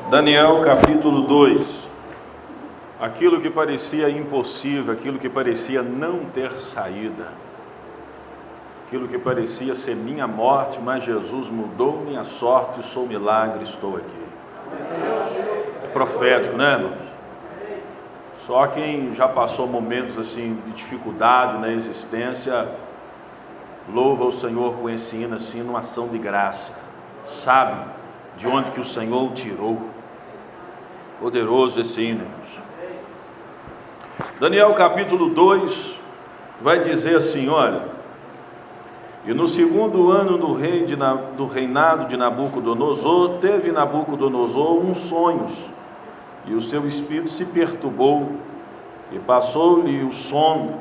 Daniel capítulo 2. Aquilo que parecia impossível, aquilo que parecia não ter saída, aquilo que parecia ser minha morte, mas Jesus mudou minha sorte, sou milagre, estou aqui. É profético, né, irmãos? Só quem já passou momentos assim de dificuldade na existência louva o Senhor com esse hino assim, numa ação de graça, sabe de onde que o Senhor o tirou. Poderoso esse hino, irmãos. Daniel capítulo 2 vai dizer assim, olha: e no segundo ano do reinado de Nabucodonosor, teve Nabucodonosor uns sonhos, e o seu espírito se perturbou, e passou-lhe o sono,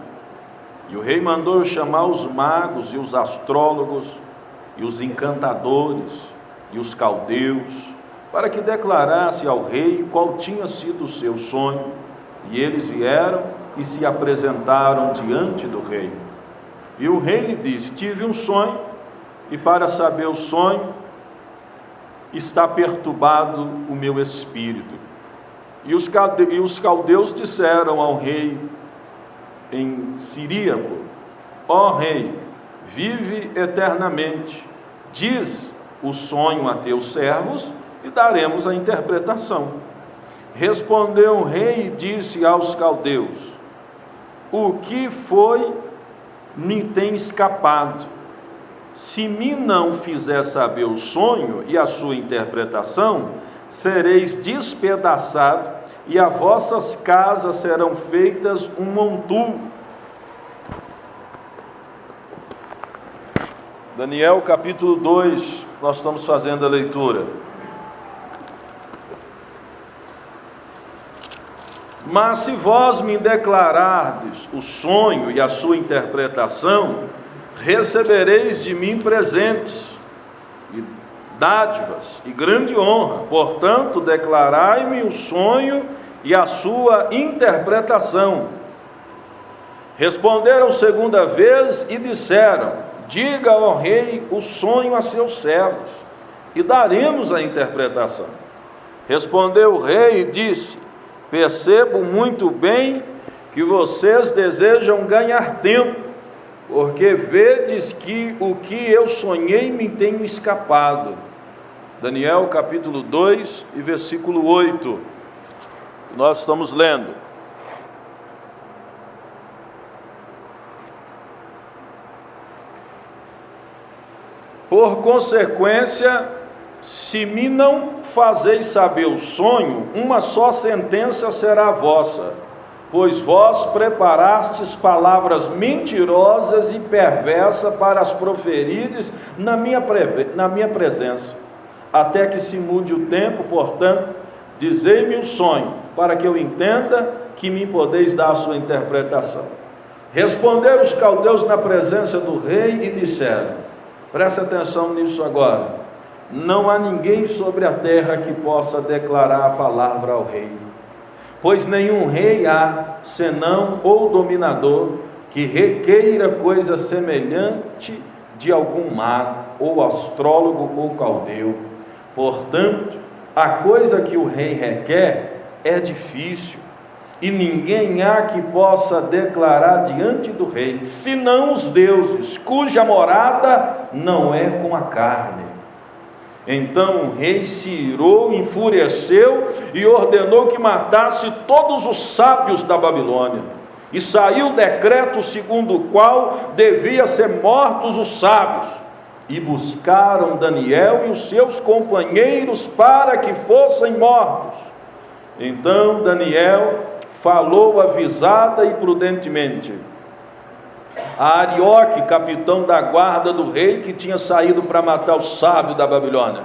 e o rei mandou chamar os magos e os astrólogos, e os encantadores, e os caldeus, para que declarasse ao rei qual tinha sido o seu sonho. E eles vieram e se apresentaram diante do rei. E o rei lhe disse: tive um sonho, e para saber o sonho, está perturbado o meu espírito. E os caldeus disseram ao rei em siríaco: ó rei, vive eternamente, diz o sonho a teus servos, e daremos a interpretação. Respondeu o rei e disse aos caldeus: o que foi me tem escapado? Se me não fizer saber o sonho e a sua interpretação, sereis despedaçado, e as vossas casas serão feitas um monturo. Daniel capítulo 2, nós estamos fazendo a leitura. Mas se vós me declarardes o sonho e a sua interpretação, recebereis de mim presentes, e dádivas e grande honra. Portanto, declarai-me o sonho e a sua interpretação. Responderam segunda vez e disseram: diga ao rei o sonho a seus servos, e daremos a interpretação. Respondeu o rei e disse: percebo muito bem que vocês desejam ganhar tempo, porque vedes que o que eu sonhei me tem escapado. Daniel capítulo 2 e versículo 8, nós estamos lendo. Por consequência, se me não fazeis saber o sonho, uma só sentença será vossa, pois vós preparastes palavras mentirosas e perversas para as proferires na minha presença, até que se mude o tempo. Portanto, dizei-me o sonho, para que eu entenda que me podeis dar a sua interpretação. Responderam os caldeus na presença do rei e disseram: presta atenção nisso agora. Não há ninguém sobre a terra que possa declarar a palavra ao rei, pois nenhum rei há, senão ou dominador, que requeira coisa semelhante de algum mago, ou astrólogo, ou caldeu. Portanto, a coisa que o rei requer é difícil, e ninguém há que possa declarar diante do rei, senão os deuses, cuja morada não é com a carne. Então o rei se irou, enfureceu e ordenou que matasse todos os sábios da Babilônia. E saiu decreto segundo o qual devia ser mortos os sábios. E buscaram Daniel e os seus companheiros para que fossem mortos. Então Daniel falou avisada e prudentemente a Arioque, capitão da guarda do rei, que tinha saído para matar o sábio da Babilônia.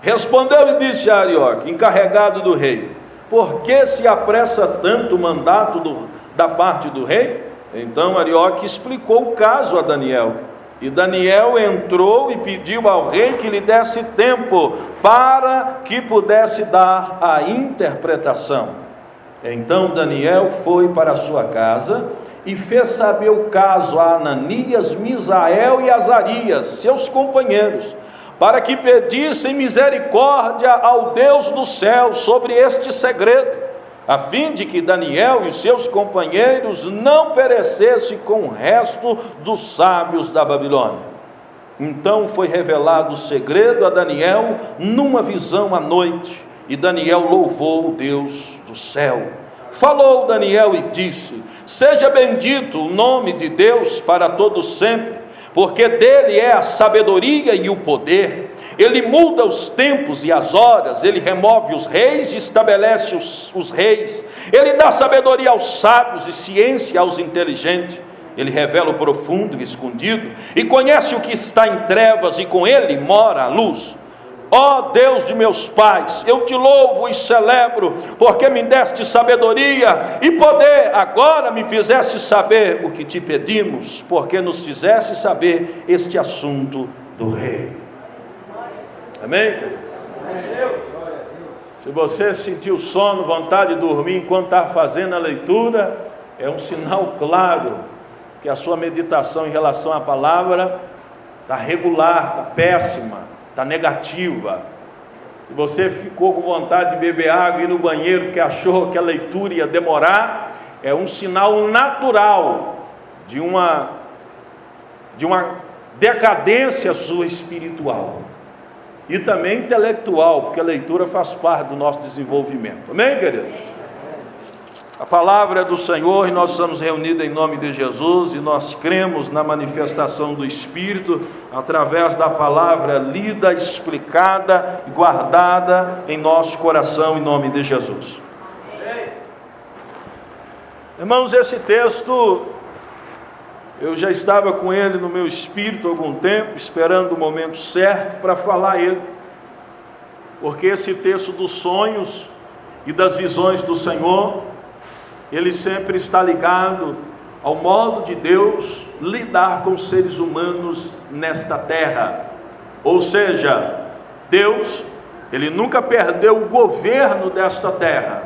Respondeu e disse a Arioque, encarregado do rei: por que se apressa tanto o mandato da parte do rei? Então Arioque explicou o caso a Daniel. E Daniel entrou e pediu ao rei que lhe desse tempo para que pudesse dar a interpretação. Então Daniel foi para a sua casa e fez saber o caso a Ananias, Misael e Azarias, seus companheiros, para que pedissem misericórdia ao Deus do céu sobre este segredo, a fim de que Daniel e seus companheiros não perecessem com o resto dos sábios da Babilônia. Então foi revelado o segredo a Daniel numa visão à noite, e Daniel louvou o Deus do céu. Falou Daniel e disse: seja bendito o nome de Deus para todo sempre, porque dele é a sabedoria e o poder. Ele muda os tempos e as horas, ele remove os reis e estabelece os reis. Ele dá sabedoria aos sábios e ciência aos inteligentes. Ele revela o profundo e escondido, e conhece o que está em trevas, e com ele mora a luz. Ó Deus de meus pais, eu te louvo e celebro, porque me deste sabedoria e poder. Agora me fizeste saber o que te pedimos, porque nos fizeste saber este assunto do rei. Amém? Se você sentiu sono, vontade de dormir enquanto está fazendo a leitura, é um sinal claro que a sua meditação em relação à palavra está regular, está péssima, está negativa. Se você ficou com vontade de beber água e ir no banheiro porque achou que a leitura ia demorar, é um sinal natural de uma decadência sua espiritual e também intelectual, porque a leitura faz parte do nosso desenvolvimento. Amém, querido? A palavra é do Senhor, e nós estamos reunidos em nome de Jesus, e nós cremos na manifestação do Espírito, através da palavra lida, explicada e guardada em nosso coração, em nome de Jesus. Irmãos, esse texto, eu já estava com ele no meu espírito há algum tempo, esperando o momento certo para falar ele, porque esse texto dos sonhos e das visões do Senhor, ele sempre está ligado ao modo de Deus lidar com os seres humanos nesta terra. Ou seja, Deus, ele nunca perdeu o governo desta terra.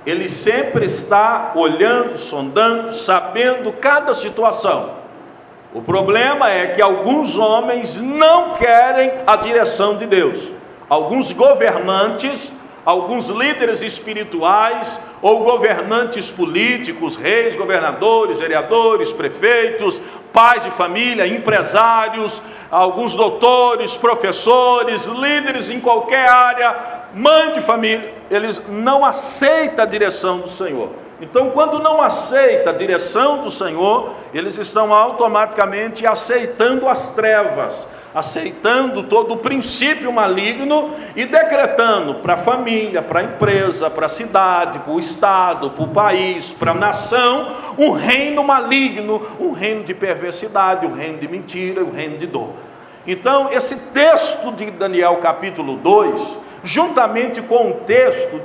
Ele sempre está olhando, sondando, sabendo cada situação. O problema é que alguns homens não querem a direção de Deus. Alguns governantes, alguns líderes espirituais ou governantes políticos, reis, governadores, vereadores, prefeitos, pais de família, empresários, alguns doutores, professores, líderes em qualquer área, mãe de família, eles não aceitam a direção do Senhor. Então, quando não aceita a direção do Senhor, eles estão automaticamente aceitando as trevas, aceitando todo o princípio maligno e decretando para a família, para a empresa, para a cidade, para o estado, para o país, para a nação, um reino maligno, um reino de perversidade, um reino de mentira, um reino de dor. Então, esse texto de Daniel capítulo 2, juntamente com o texto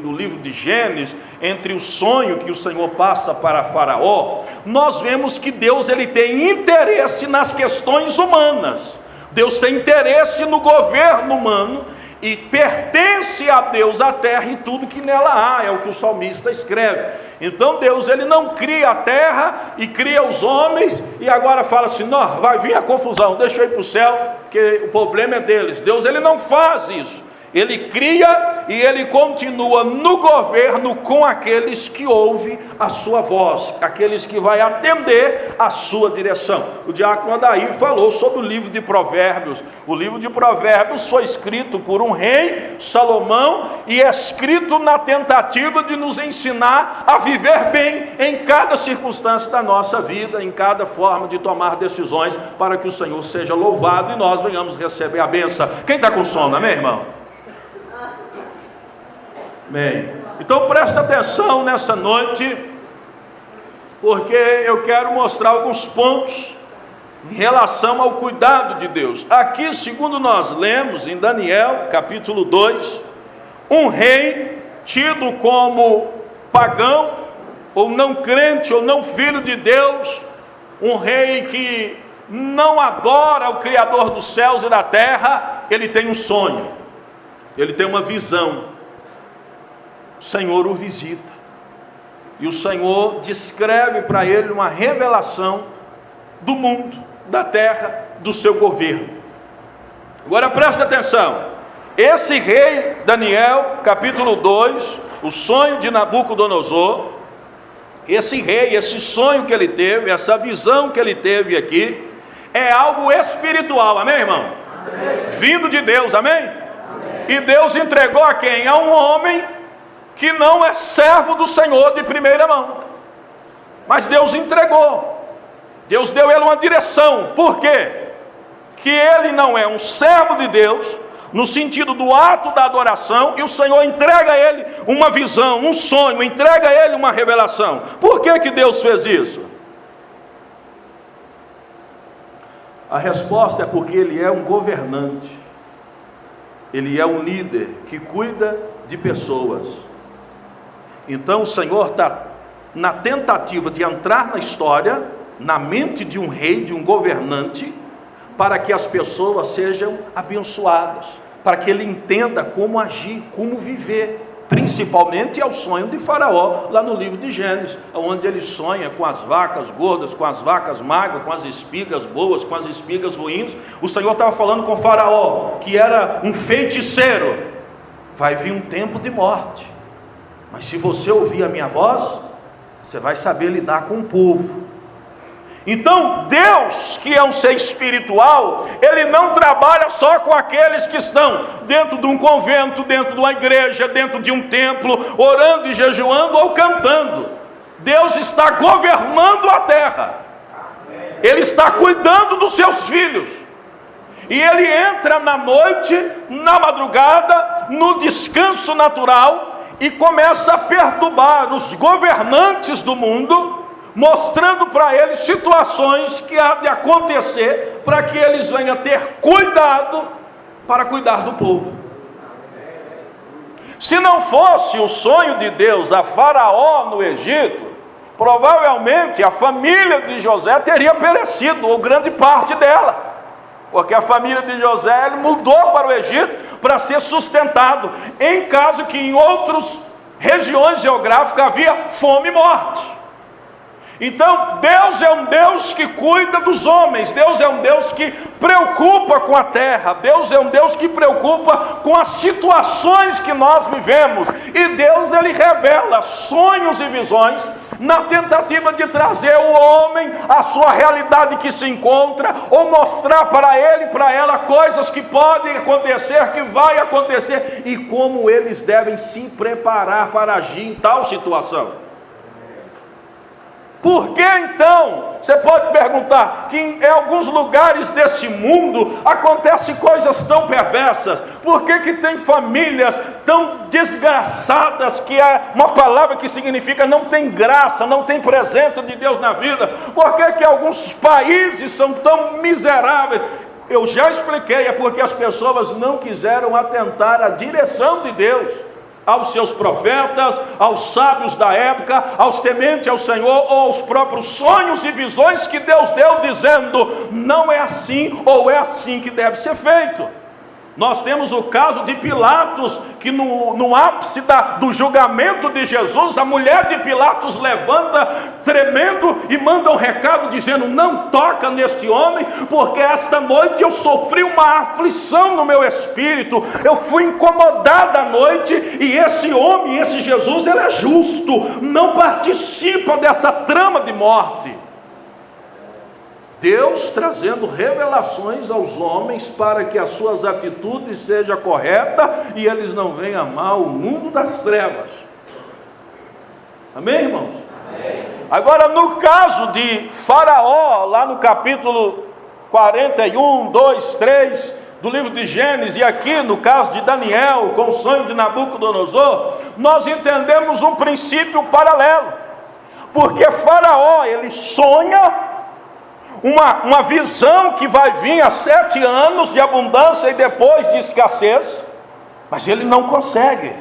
do livro de Gênesis, entre o sonho que o Senhor passa para Faraó, nós vemos que Deus ele tem interesse nas questões humanas. Deus tem interesse no governo humano e pertence a Deus a terra e tudo que nela há, é o que o salmista escreve. Então Deus ele não cria a terra e cria os homens e agora fala assim: não, vai vir a confusão, deixa eu ir para o céu, que o problema é deles. Deus ele não faz isso. Ele cria e ele continua no governo com aqueles que ouvem a sua voz, aqueles que vai atender a sua direção. O diácono Adair falou sobre o livro de Provérbios. O livro de Provérbios foi escrito por um rei, Salomão, e é escrito na tentativa de nos ensinar a viver bem em cada circunstância da nossa vida, em cada forma de tomar decisões, para que o Senhor seja louvado e nós venhamos receber a bênção. Quem está com sono, amém, irmão? Bem, então presta atenção nessa noite, porque eu quero mostrar alguns pontos em relação ao cuidado de Deus. Aqui, segundo nós lemos em Daniel, capítulo 2, um rei tido como pagão, ou não crente, ou não filho de Deus, um rei que não adora o Criador dos céus e da terra, ele tem um sonho, ele tem uma visão. O Senhor o visita, e o Senhor descreve para ele uma revelação do mundo, da terra, do seu governo. Agora presta atenção. Esse rei, Daniel, capítulo 2, o sonho de Nabucodonosor, esse rei, esse sonho que ele teve, essa visão que ele teve aqui, é algo espiritual, amém, irmão? Amém. Vindo de Deus, amém? Amém? E Deus entregou a quem? A um homem que não é servo do Senhor de primeira mão. Mas Deus entregou. Deus deu ele uma direção. Por quê? Que ele não é um servo de Deus, no sentido do ato da adoração, e o Senhor entrega a ele uma visão, um sonho, entrega a ele uma revelação. Por que que Deus fez isso? A resposta é porque ele é um governante, ele é um líder que cuida de pessoas. Então o Senhor está na tentativa de entrar na história, na mente de um rei, de um governante, para que as pessoas sejam abençoadas, para que ele entenda como agir, como viver. Principalmente é o sonho de Faraó, lá no livro de Gênesis, onde ele sonha com as vacas gordas, com as vacas magras, com as espigas boas, com as espigas ruins. O Senhor estava falando com Faraó, que era um feiticeiro. Vai vir um tempo de morte, mas se você ouvir a minha voz, você vai saber lidar com o povo. Então Deus, que é um ser espiritual, ele não trabalha só com aqueles que estão dentro de um convento, dentro de uma igreja, dentro de um templo, orando e jejuando ou cantando. Deus está governando a terra, ele está cuidando dos seus filhos, e ele entra na noite, na madrugada, no descanso natural, e começa a perturbar os governantes do mundo, mostrando para eles situações que há de acontecer, para que eles venham ter cuidado para cuidar do povo. Se não fosse o sonho de Deus a Faraó no Egito, provavelmente a família de José teria perecido, ou grande parte dela, porque a família de José ele mudou para o Egito para ser sustentado, em caso que em outras regiões geográficas havia fome e morte. Então Deus é um Deus que cuida dos homens, Deus é um Deus que preocupa com a terra, Deus é um Deus que preocupa com as situações que nós vivemos, e Deus ele revela sonhos e visões na tentativa de trazer o homem à sua realidade que se encontra, ou mostrar para ele e para ela coisas que podem acontecer, que vai acontecer, e como eles devem se preparar para agir em tal situação. Por que então, você pode perguntar, que em alguns lugares desse mundo acontecem coisas tão perversas? Por que que tem famílias tão desgraçadas, que é uma palavra que significa não tem graça, não tem presença de Deus na vida? Por que que alguns países são tão miseráveis? Eu já expliquei, é porque as pessoas não quiseram atentar à direção de Deus, aos seus profetas, aos sábios da época, aos tementes ao Senhor, ou aos próprios sonhos e visões que Deus deu, dizendo, não é assim, ou é assim que deve ser feito. Nós temos o caso de Pilatos, que no ápice do julgamento de Jesus, a mulher de Pilatos levanta tremendo e manda um recado dizendo, não toca neste homem, porque esta noite eu sofri uma aflição no meu espírito, eu fui incomodada à noite, e esse homem, esse Jesus, ele é justo, não participa dessa trama de morte. Deus trazendo revelações aos homens para que as suas atitudes sejam corretas e eles não venham amar o mundo das trevas. Amém, irmãos? Amém. Agora, no caso de Faraó, lá no capítulo 41, 2, 3 do livro de Gênesis, e aqui no caso de Daniel, com o sonho de Nabucodonosor, nós entendemos um princípio paralelo, porque Faraó, ele sonha uma visão que vai vir a 7 anos de abundância e depois de escassez, mas ele não consegue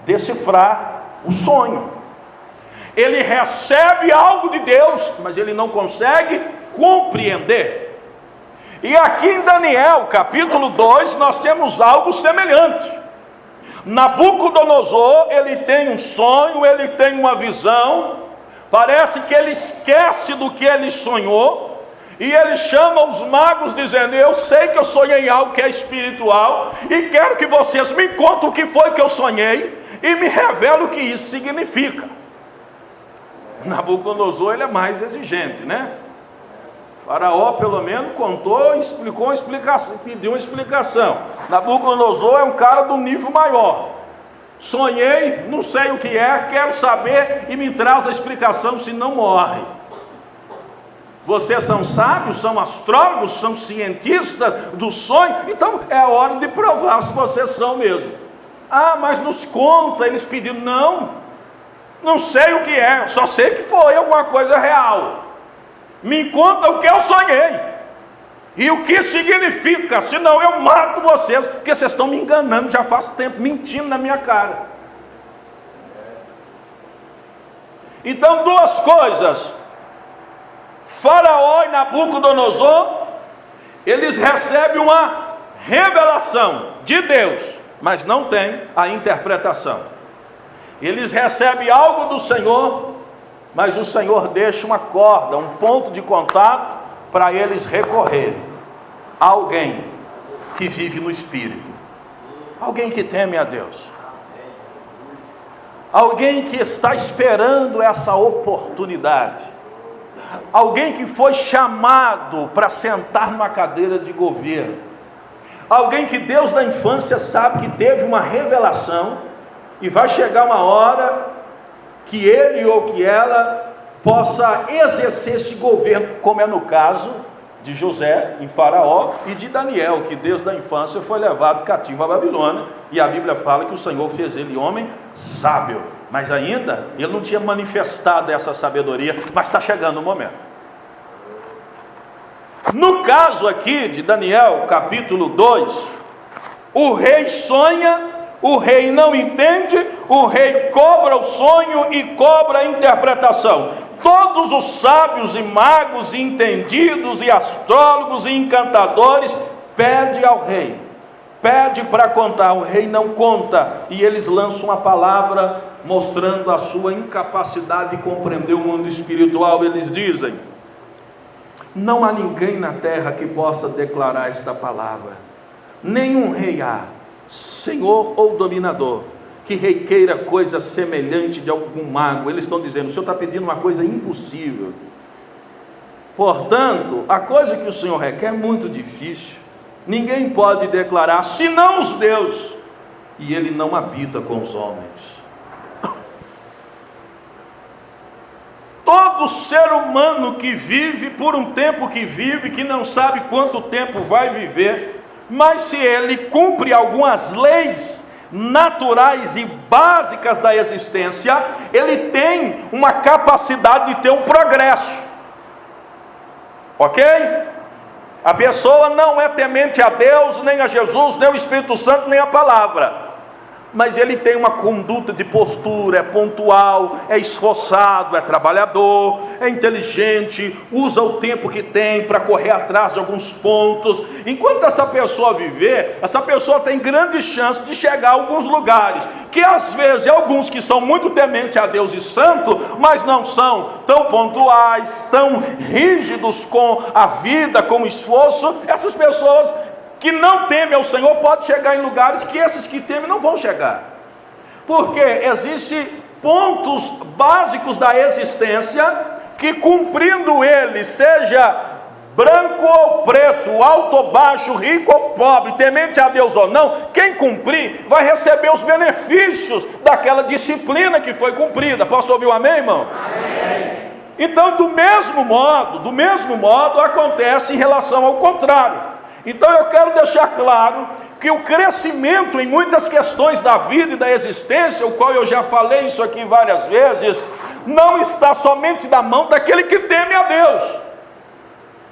decifrar o sonho. Ele recebe algo de Deus, mas ele não consegue compreender. E aqui em Daniel, capítulo 2, nós temos algo semelhante. Nabucodonosor, ele tem um sonho, ele tem uma visão, parece que ele esquece do que ele sonhou, E ele chama os magos dizendo: eu sei que eu sonhei algo que é espiritual, e quero que vocês me contem o que foi que eu sonhei, e me revelem o que isso significa. Nabucodonosor, ele é mais exigente, né? Faraó pelo menos contou, explicou uma explicação, pediu uma explicação. Nabucodonosor é um cara do nível maior. Sonhei, não sei o que é, quero saber, e me traz a explicação, senão morre. Vocês são sábios, são astrólogos, são cientistas do sonho, então é a hora de provar se vocês são mesmo. Ah, mas nos conta, eles pediram: não sei o que é, só sei que foi alguma coisa real. Me conta o que eu sonhei e o que significa, senão eu mato vocês, porque vocês estão me enganando já faz tempo, mentindo na minha cara. Então, duas coisas: Faraó e Nabucodonosor, eles recebem uma revelação de Deus, mas não tem a interpretação. Eles recebem algo do Senhor, mas o Senhor deixa uma corda, um ponto de contato para eles recorrer. Alguém que vive no Espírito, alguém que teme a Deus, alguém que está esperando essa oportunidade, alguém que foi chamado para sentar numa cadeira de governo, alguém que Deus da infância sabe que teve uma revelação e vai chegar uma hora que ele ou que ela possa exercer esse governo, como é no caso de José em Faraó e de Daniel, que desde a infância foi levado cativo à Babilônia, e a Bíblia fala que o Senhor fez ele homem sábio, mas ainda ele não tinha manifestado essa sabedoria, mas está chegando o momento. No caso aqui de Daniel, capítulo 2, o rei sonha, o rei não entende, o rei cobra o sonho e cobra a interpretação. Todos os sábios e magos e entendidos e astrólogos e encantadores pedem ao rei, pede para contar, o rei não conta, e eles lançam uma palavra mostrando a sua incapacidade de compreender o mundo espiritual. Eles dizem: não há ninguém na terra que possa declarar esta palavra, nenhum rei há, senhor ou dominador, que requeira coisa semelhante de algum mago. Eles estão dizendo: o Senhor está pedindo uma coisa impossível. Portanto, a coisa que o Senhor requer é muito difícil. Ninguém pode declarar, senão os deuses, e Ele não habita com os homens. Todo ser humano que vive por um tempo que vive, que não sabe quanto tempo vai viver, mas se ele cumpre algumas leis naturais e básicas da existência, ele tem uma capacidade de ter um progresso. Ok? A pessoa não é temente a Deus, nem a Jesus, nem ao Espírito Santo, nem a palavra, mas ele tem uma conduta de postura, é pontual, é esforçado, é trabalhador, é inteligente, usa o tempo que tem para correr atrás de alguns pontos. Enquanto essa pessoa viver, essa pessoa tem grande chance de chegar a alguns lugares, que às vezes alguns que são muito tementes a Deus e santo, mas não são tão pontuais, tão rígidos com a vida, com o esforço. Essas pessoas que não temem ao Senhor podem chegar em lugares que esses que temem não vão chegar, porque existem pontos básicos da existência que, cumprindo eles, seja branco ou preto, alto ou baixo, rico ou pobre, temente a Deus ou não, quem cumprir vai receber os benefícios daquela disciplina que foi cumprida. Posso ouvir um amém, irmão? Amém. Então, do mesmo modo acontece em relação ao contrário. Então eu quero deixar claro que o crescimento em muitas questões da vida e da existência, o qual eu já falei isso aqui várias vezes, não está somente na mão daquele que teme a Deus,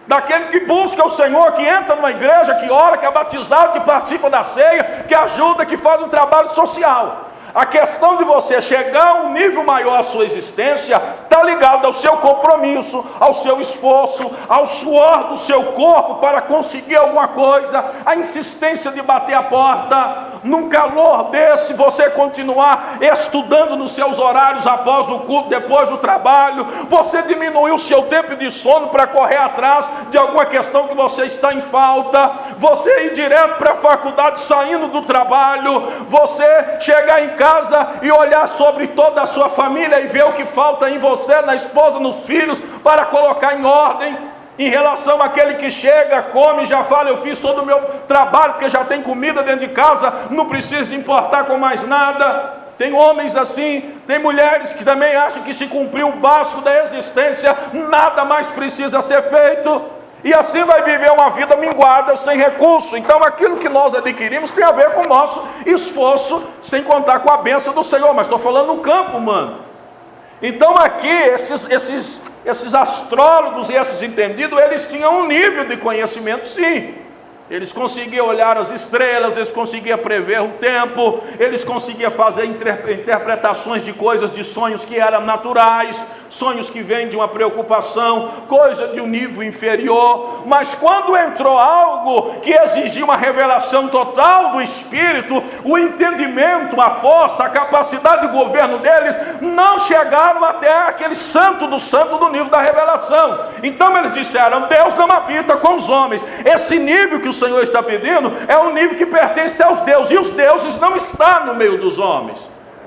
daquele que busca o Senhor, que entra numa igreja, que ora, que é batizado, que participa da ceia, que ajuda, que faz um trabalho social. A questão de você chegar a um nível maior a sua existência está ligado ao seu compromisso, ao seu esforço, ao suor do seu corpo para conseguir alguma coisa, a insistência de bater a porta. Num calor desse, você continuar estudando nos seus horários após o culto, depois do trabalho, você diminuir o seu tempo de sono para correr atrás de alguma questão que você está em falta, você ir direto para a faculdade saindo do trabalho, você chegar em casa e olhar sobre toda a sua família e ver o que falta em você, na esposa, nos filhos, para colocar em ordem. Em relação àquele que chega, come, já fala, eu fiz todo o meu trabalho, porque já tem comida dentro de casa, não preciso de importar com mais nada. Tem homens assim, tem mulheres que também acham que se cumpriu o básico da existência, nada mais precisa ser feito. E assim vai viver uma vida minguada, sem recurso. Então aquilo que nós adquirimos tem a ver com o nosso esforço, sem contar com a bênção do Senhor. Mas estou falando no campo humano. Então aqui, esses astrólogos e esses entendidos, eles tinham um nível de conhecimento, sim. Eles conseguiam olhar as estrelas, eles conseguiam prever o tempo, eles conseguiam fazer interpretações de coisas, de sonhos que eram naturais, sonhos que vêm de uma preocupação, coisa de um nível inferior. Mas quando entrou algo que exigia uma revelação total do Espírito, o entendimento, a força, a capacidade de governo deles não chegaram até aquele santo do nível da revelação. Então eles disseram, Deus não habita com os homens. Esse nível que o Senhor está pedindo é um nível que pertence aos deuses, e os deuses não estão no meio dos homens,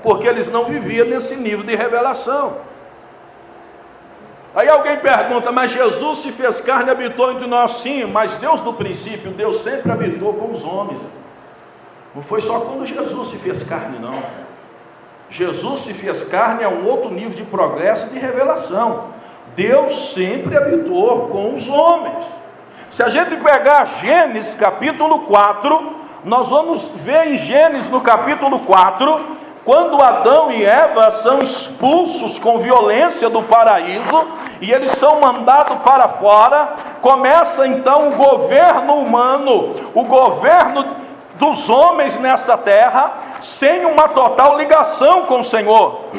porque eles não viviam nesse nível de revelação. Aí alguém pergunta, mas Jesus se fez carne e habitou entre nós? Sim, mas Deus do princípio, Deus sempre habitou com os homens. Não foi só quando Jesus se fez carne, não. Jesus se fez carne é um outro nível de progresso e de revelação. Deus sempre habitou com os homens. Se a gente pegar Gênesis capítulo 4, nós vamos ver em Gênesis no capítulo 4, quando Adão e Eva são expulsos com violência do paraíso, e eles são mandados para fora, começa então o governo humano, o governo dos homens nesta terra, sem uma total ligação com o Senhor.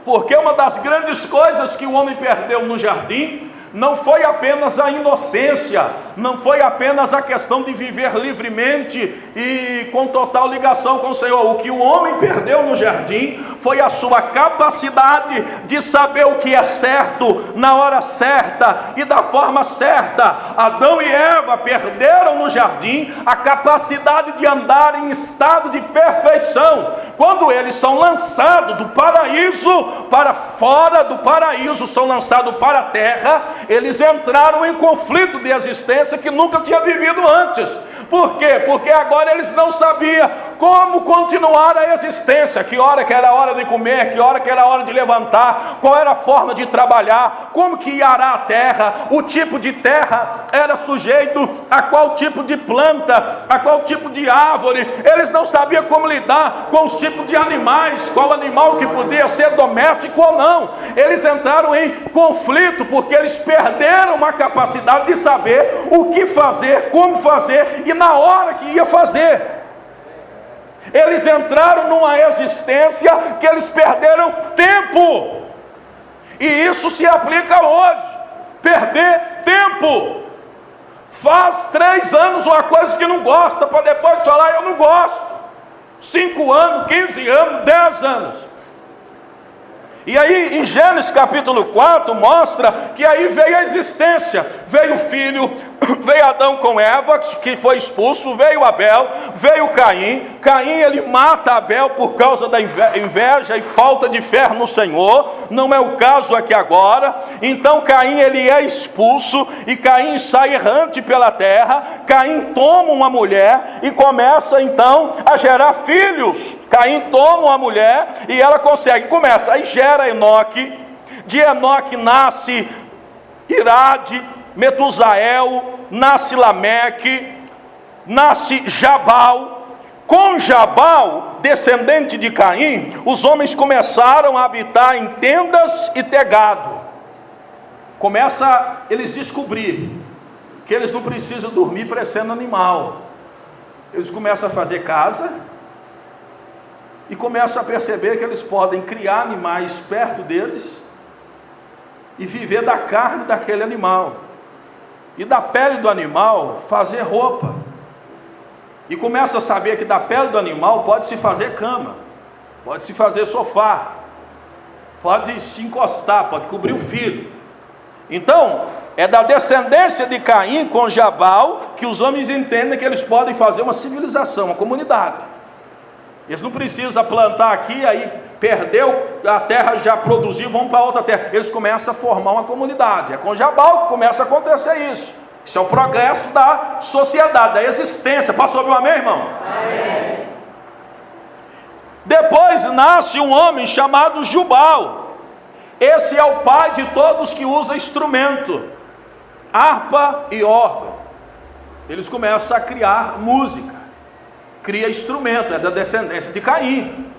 Porque uma das grandes coisas que o homem perdeu no jardim não foi apenas a inocência, não foi apenas a questão de viver livremente e com total ligação com o Senhor. O que o homem perdeu no jardim foi a sua capacidade de saber o que é certo, na hora certa e da forma certa. Adão e Eva perderam no jardim a capacidade de andar em estado de perfeição. Quando eles são lançados do paraíso para fora do paraíso, são lançados para a terra, eles entraram em conflito de existência que nunca tinha vivido antes. Por quê? Porque agora eles não sabiam como continuar a existência, que hora que era a hora de comer, que hora que era a hora de levantar, qual era a forma de trabalhar, como que ia arar a terra, o tipo de terra era sujeito a qual tipo de planta, a qual tipo de árvore. Eles não sabiam como lidar com os tipos de animais, qual animal que podia ser doméstico ou não. Eles entraram em conflito porque eles perderam a capacidade de saber o que fazer, como fazer e na hora que ia fazer. Eles entraram numa existência que eles perderam tempo. E isso se aplica hoje. Perder tempo. Faz 3 anos uma coisa que não gosta, para depois falar eu não gosto. 5 anos, 15 anos, 10 anos. E aí em Gênesis capítulo 4 mostra que aí veio a existência, veio o filho, veio Adão com Eva, que foi expulso, veio Abel, veio Caim. Caim ele mata Abel por causa da inveja e falta de fé no Senhor, não é o caso aqui agora. Então Caim ele é expulso e Caim sai errante pela terra. Caim toma uma mulher e começa então a gerar filhos. Caim toma uma mulher e ela começa, aí gera Enoque, de Enoque nasce Irade, Metusael, nasce Lameque, nasce Jabal. Com Jabal, descendente de Caim, os homens começaram a habitar em tendas e tegado. Começa eles descobrir que eles não precisam dormir parecendo animal. Eles começam a fazer casa e começam a perceber que eles podem criar animais perto deles e viver da carne daquele animal, e da pele do animal fazer roupa, e começa a saber que da pele do animal pode-se fazer cama, pode-se fazer sofá, pode se encostar, pode cobrir o filho. Então, é da descendência de Caim com Jabal que os homens entendem que eles podem fazer uma civilização, uma comunidade. Eles não precisam plantar aqui, aí perdeu, a terra já produziu, vão para outra terra. Eles começam a formar uma comunidade. É com Jabal que começa a acontecer isso. Isso é o progresso da sociedade, da existência. Posso ouvir um amém, irmão? Amém. Depois nasce um homem chamado Jubal. Esse é o pai de todos que usam instrumento, harpa e órgão. Eles começam a criar música, cria instrumento, é da descendência de Caim.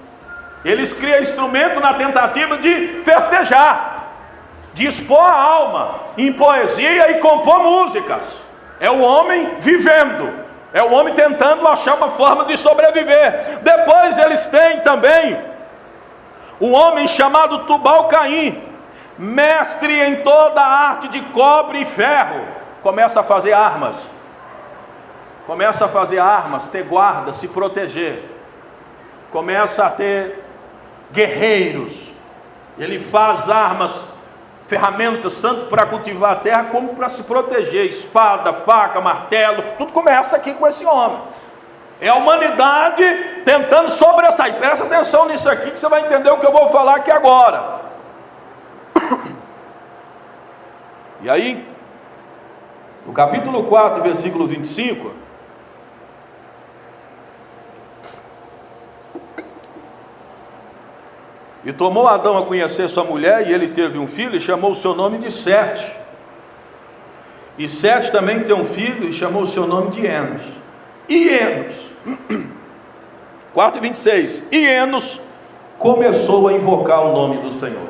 Eles criam instrumento na tentativa de festejar, de expor a alma em poesia e compor músicas. É o homem vivendo, é o homem tentando achar uma forma de sobreviver. Depois eles têm também um homem chamado Tubal-Caim, mestre em toda a arte de cobre e ferro. Começa a fazer armas, ter guarda, se proteger, começa a ter guerreiros. Ele faz armas, ferramentas, tanto para cultivar a terra como para se proteger, espada, faca, martelo, tudo começa aqui com esse homem. É a humanidade tentando sobressair. Presta atenção nisso aqui que você vai entender o que eu vou falar aqui agora. E aí, no capítulo 4, versículo 25, e tomou Adão a conhecer sua mulher, e ele teve um filho, e chamou o seu nome de Sete. E Sete também tem um filho, e chamou o seu nome de Enos. E Enos, 4:26, e Enos começou a invocar o nome do Senhor.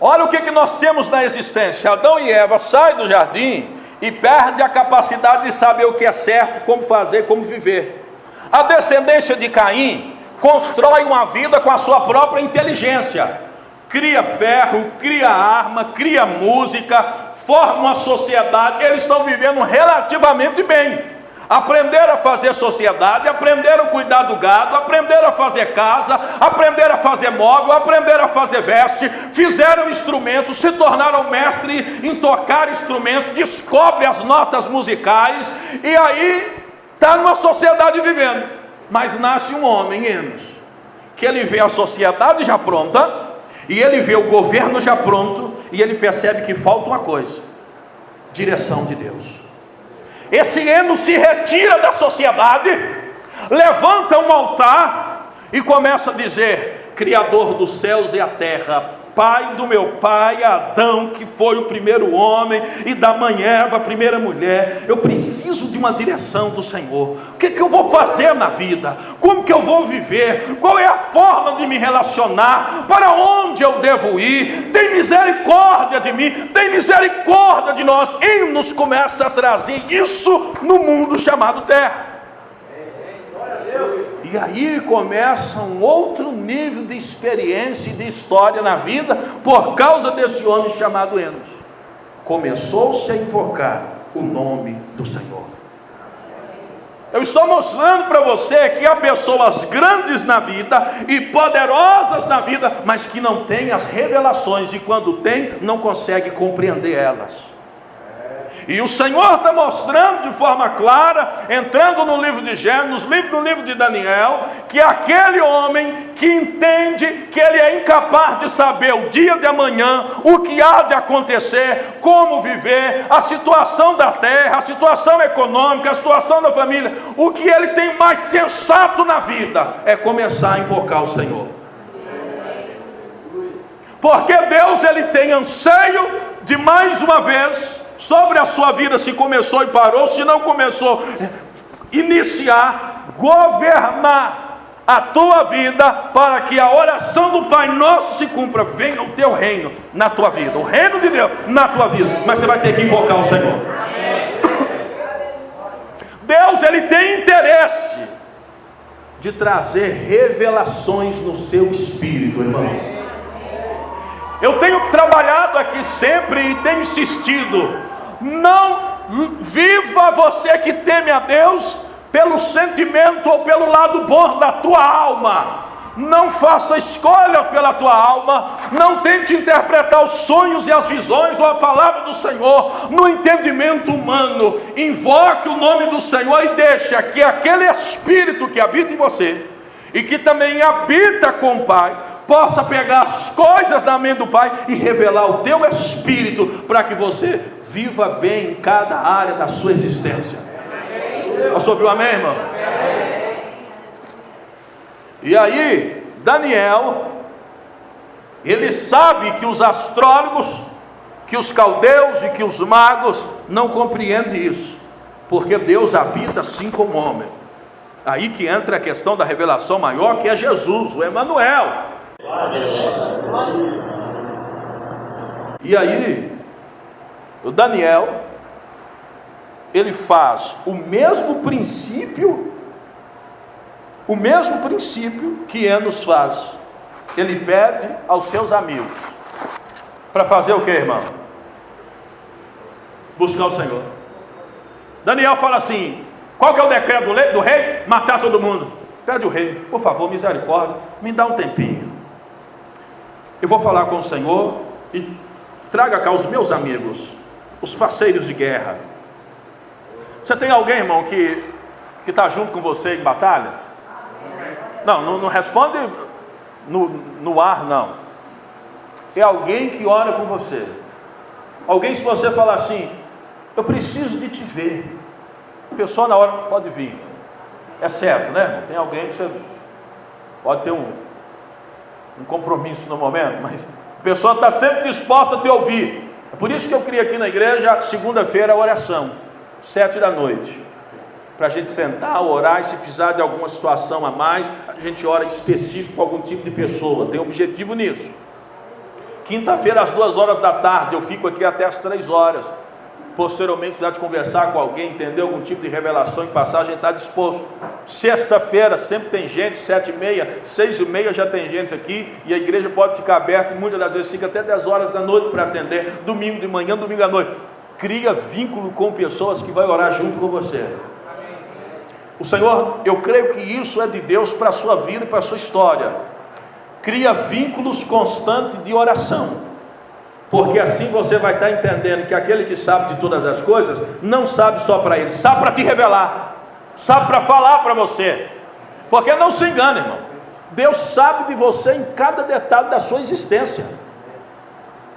Olha o que nós temos na existência. Adão e Eva saem do jardim e perdem a capacidade de saber o que é certo, como fazer, como viver. A descendência de Caim constrói uma vida com a sua própria inteligência, cria ferro, cria arma, cria música, forma uma sociedade. Eles estão vivendo relativamente bem. Aprenderam a fazer sociedade, aprenderam a cuidar do gado, aprenderam a fazer casa, aprenderam a fazer móvel, aprenderam a fazer veste, fizeram instrumentos, se tornaram mestre em tocar instrumentos, descobrem as notas musicais, e aí está numa sociedade vivendo. Mas nasce um homem, Enos, que ele vê a sociedade já pronta, e ele vê o governo já pronto, e ele percebe que falta uma coisa: direção de Deus. Esse Enos se retira da sociedade, levanta um altar e começa a dizer: Criador dos céus e a terra, Pai do meu pai Adão, que foi o primeiro homem, e da mãe Eva, a primeira mulher, eu preciso de uma direção do Senhor. O que eu vou fazer na vida? Como que eu vou viver? Qual é a forma de me relacionar? Para onde eu devo ir? Tem misericórdia de mim, tem misericórdia de nós. E nos começa a trazer isso no mundo chamado terra. E aí começa um outro nível de experiência e de história na vida, por causa desse homem chamado Enos. Começou-se a invocar o nome do Senhor. Eu estou mostrando para você que há pessoas grandes na vida e poderosas na vida, mas que não têm as revelações, e quando tem, não consegue compreender elas. E o Senhor está mostrando de forma clara, entrando no livro de Gênesis, no livro de Daniel, que aquele homem que entende que ele é incapaz de saber o dia de amanhã, o que há de acontecer, como viver, a situação da terra, a situação econômica, a situação da família, o que ele tem mais sensato na vida é começar a invocar o Senhor. Porque Deus, ele tem anseio de, mais uma vez, sobre a sua vida, se começou e parou, se não começou, iniciar, governar a tua vida, para que a oração do Pai Nosso se cumpra. Venha o teu reino na tua vida, o reino de Deus na tua vida, mas você vai ter que invocar o Senhor. Deus, ele tem interesse de trazer revelações no seu espírito, irmão. Eu tenho trabalhado aqui sempre e tenho insistido: não viva você que teme a Deus pelo sentimento ou pelo lado bom da tua alma. Não faça escolha pela tua alma. Não tente interpretar os sonhos e as visões ou a palavra do Senhor no entendimento humano. Invoque o nome do Senhor e deixa que aquele Espírito que habita em você e que também habita com o Pai possa pegar as coisas da mente do Pai e revelar o teu espírito, para que você viva bem em cada área da sua existência. Você ouviu amém, irmão? E aí, Daniel, ele sabe que os astrólogos, que os caldeus e que os magos não compreendem isso, porque Deus habita assim como homem. Aí que entra a questão da revelação maior, que é Jesus, o Emanuel. E aí, o Daniel, ele faz o mesmo princípio que Enos faz. Ele pede aos seus amigos para fazer o que, irmão? Buscar o Senhor. Daniel fala assim: qual que é o decreto do rei? Matar todo mundo. Pede o rei: por favor, misericórdia, me dá um tempinho. Eu vou falar com o Senhor e traga cá os meus amigos, os parceiros de guerra. Você tem alguém, irmão, que está junto com você em batalhas? Não responde no ar, não. É alguém que ora com você. Alguém, se você falar assim: eu preciso de te ver, a pessoa na hora pode vir. É certo, né? Tem alguém que você pode ter um compromisso no momento, mas a pessoa está sempre disposta a te ouvir. É por isso que eu criei aqui na igreja, segunda-feira, a oração, 7 da noite, para a gente sentar, orar, e se precisar de alguma situação a mais, a gente ora específico com algum tipo de pessoa. Tem objetivo nisso. Quinta-feira, às 2 horas da tarde, eu fico aqui até às 3 horas. Posteriormente, se precisar de conversar com alguém, entender algum tipo de revelação e passagem, está disposto. Sexta-feira sempre tem gente, 7h30, 6h30 já tem gente aqui, e a igreja pode ficar aberta, e muitas das vezes fica até 10 horas da noite para atender, domingo de manhã, domingo à noite. Cria vínculo com pessoas que vai orar junto com você. O Senhor, eu creio que isso é de Deus para a sua vida e para a sua história. Cria vínculos constantes de oração, porque assim você vai estar entendendo que aquele que sabe de todas as coisas, não sabe só para ele, sabe para te revelar, sabe para falar para você. Porque não se engane, irmão, Deus sabe de você em cada detalhe da sua existência.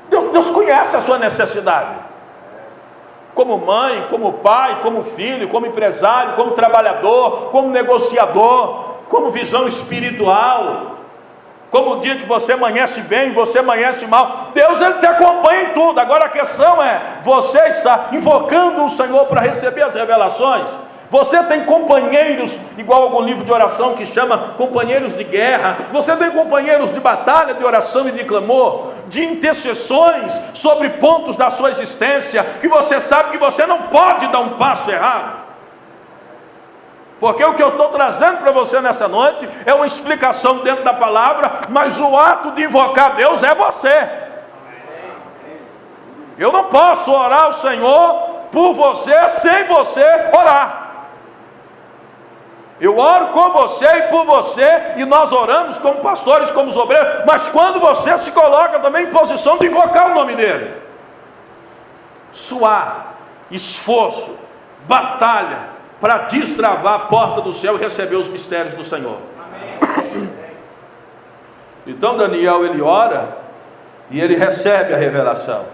Deus conhece a sua necessidade, como mãe, como pai, como filho, como empresário, como trabalhador, como negociador, como visão espiritual, como o dia que você amanhece bem, você amanhece mal. Deus, ele te acompanha em tudo. Agora a questão é: você está invocando o Senhor para receber as revelações? Você tem companheiros, igual algum livro de oração que chama companheiros de guerra? Você tem companheiros de batalha, de oração e de clamor, de intercessões sobre pontos da sua existência, que você sabe que você não pode dar um passo errado? Porque o que eu estou trazendo para você nessa noite é uma explicação dentro da palavra, mas o ato de invocar Deus é você. Eu não posso orar ao Senhor por você sem você orar. Eu oro com você e por você, e nós oramos como pastores, como os obreiros, mas quando você se coloca também em posição de invocar o nome dele, suar, esforço, batalha, para destravar a porta do céu e receber os mistérios do Senhor. Amém. Então Daniel, ele ora e ele recebe a revelação.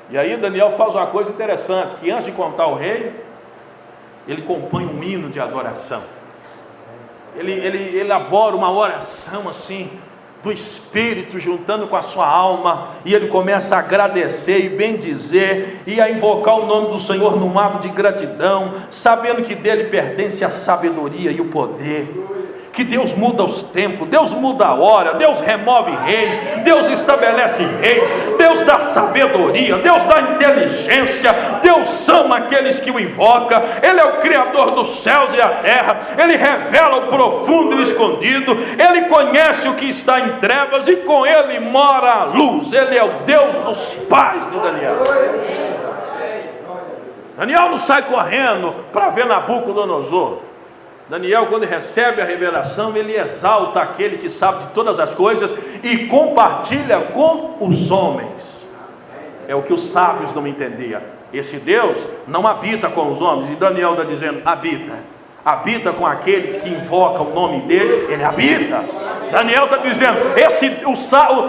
E aí Daniel faz uma coisa interessante, que antes de contar ao rei, ele compõe um hino de adoração. Ele elabora uma oração assim, do Espírito juntando com a sua alma, e ele começa a agradecer e bendizer, e a invocar o nome do Senhor num ato de gratidão, sabendo que dele pertence a sabedoria e o poder, que Deus muda os tempos, Deus muda a hora, Deus remove reis, Deus estabelece reis, Deus dá sabedoria, Deus dá inteligência, Deus ama aqueles que o invocam. Ele é o Criador dos céus e a terra, Ele revela o profundo e o escondido, Ele conhece o que está em trevas e com Ele mora a luz. Ele é o Deus dos pais de Daniel. Daniel não sai correndo para ver Nabucodonosor. Daniel, quando recebe a revelação, ele exalta aquele que sabe de todas as coisas e compartilha com os homens. É o que os sábios não entendiam. Esse Deus não habita com os homens, e Daniel está dizendo: habita com aqueles que invocam o nome dele. Ele habita. Daniel está dizendo,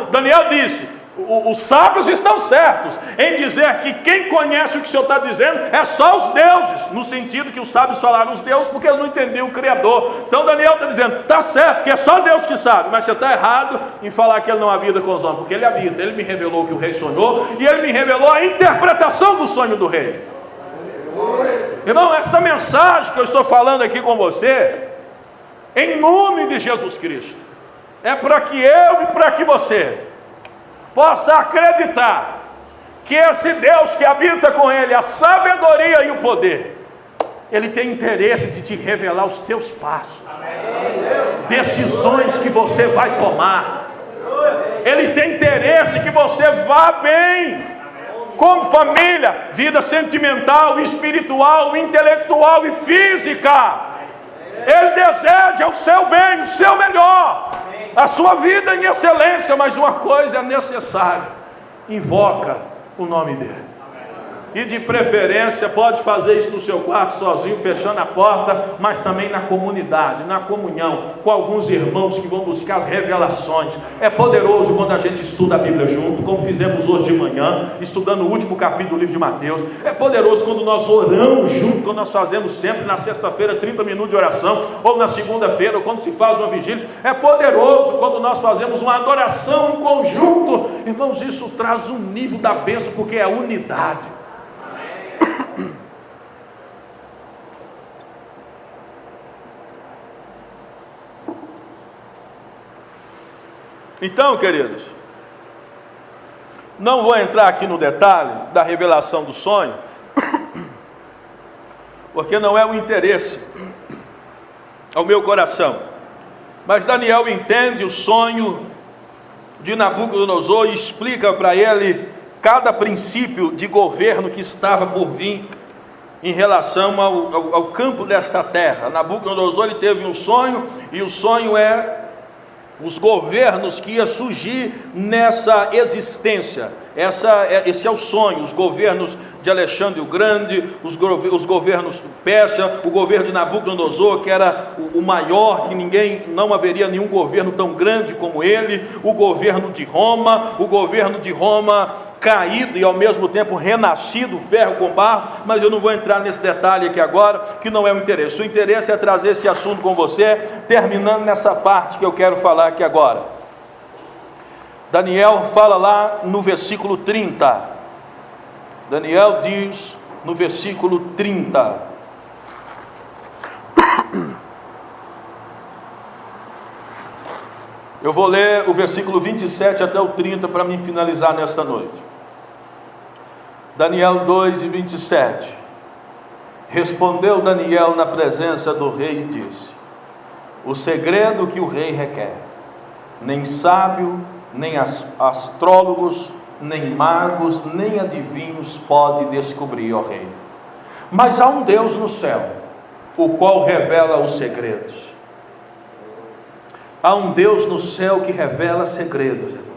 Daniel disse: os sábios estão certos em dizer que quem conhece o que o Senhor está dizendo é só os deuses, no sentido que os sábios falaram os deuses porque eles não entendiam o Criador. Então Daniel está dizendo: está certo que é só Deus que sabe, mas você está errado em falar que ele não habita com os homens, porque ele habita. Ele me revelou que o rei sonhou, e ele me revelou a interpretação do sonho do rei. Irmão, essa mensagem que eu estou falando aqui com você, em nome de Jesus Cristo, é para que eu e para que você possa acreditar que esse Deus que habita com Ele a sabedoria e o poder, Ele tem interesse de te revelar os teus passos, decisões que você vai tomar. Ele tem interesse que você vá bem, como família, vida sentimental, espiritual, intelectual e física. Ele deseja o seu bem, o seu melhor, a sua vida em excelência. Mas uma coisa é necessária: invoca o nome dele. E de preferência pode fazer isso no seu quarto sozinho, fechando a porta, mas também na comunidade, na comunhão, com alguns irmãos que vão buscar as revelações. É poderoso quando a gente estuda a Bíblia junto, como fizemos hoje de manhã, estudando o último capítulo do livro de Mateus. É poderoso quando nós oramos junto, quando nós fazemos sempre na sexta-feira 30 minutos de oração, ou na segunda-feira, ou quando se faz uma vigília. É poderoso quando nós fazemos uma adoração em conjunto. Irmãos, isso traz um nível da bênção, porque é unidade. Então, queridos, não vou entrar aqui no detalhe da revelação do sonho, porque não é o interesse ao meu coração. Mas Daniel entende o sonho de Nabucodonosor e explica para ele cada princípio de governo que estava por vir em relação ao campo desta terra. Nabucodonosor, ele teve um sonho, e o sonho é os governos que ia surgir nessa existência. Esse é o sonho. Os governos de Alexandre o Grande, os governos Pérsia, o governo de Nabucodonosor, que era o maior, que não haveria nenhum governo tão grande como ele, o governo de Roma caído e ao mesmo tempo renascido, ferro com barro. Mas eu não vou entrar nesse detalhe aqui agora, que não é o interesse. O interesse é trazer esse assunto com você, terminando nessa parte que eu quero falar aqui agora. Daniel fala lá no versículo 30. Daniel diz no versículo 30: eu vou ler o versículo 27 até o 30 para me finalizar nesta noite. Daniel 2 e 27. Respondeu Daniel na presença do rei e disse: o segredo que o rei requer, nem sábio, nem astrólogos, nem magos, nem adivinhos pode descobrir, ó rei. Mas há um Deus no céu, o qual revela os segredos. Há um Deus no céu que revela segredos, irmãos.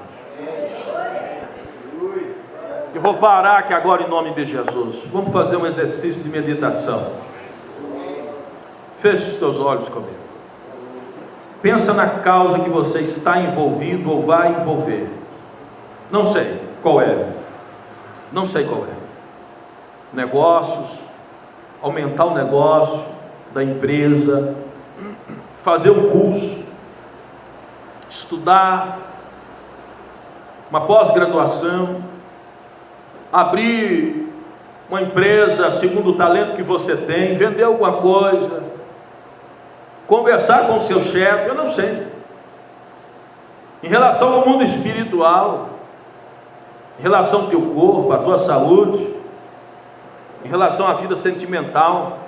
Eu vou parar aqui agora em nome de Jesus. Vamos fazer um exercício de meditação. Feche os teus olhos comigo. Pensa na causa que você está envolvido ou vai envolver. Não sei qual é. Não sei qual é. Negócios, aumentar o negócio da empresa, fazer um curso, estudar, uma pós-graduação, abrir uma empresa segundo o talento que você tem, vender alguma coisa, conversar com o seu chefe, eu não sei. Em relação ao mundo espiritual, em relação ao teu corpo, à tua saúde, em relação à vida sentimental,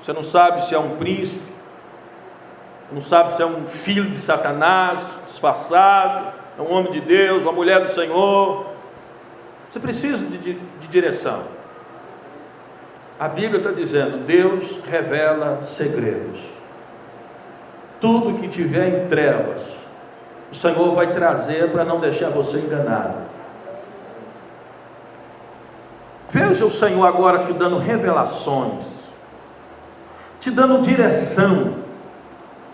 você não sabe se é um príncipe, não sabe se é um filho de Satanás, disfarçado, é um homem de Deus, uma mulher do Senhor. Você precisa de direção. A Bíblia está dizendo: Deus revela segredos. Tudo que tiver em trevas, o Senhor vai trazer para não deixar você enganado. Veja o Senhor agora te dando revelações, te dando direção,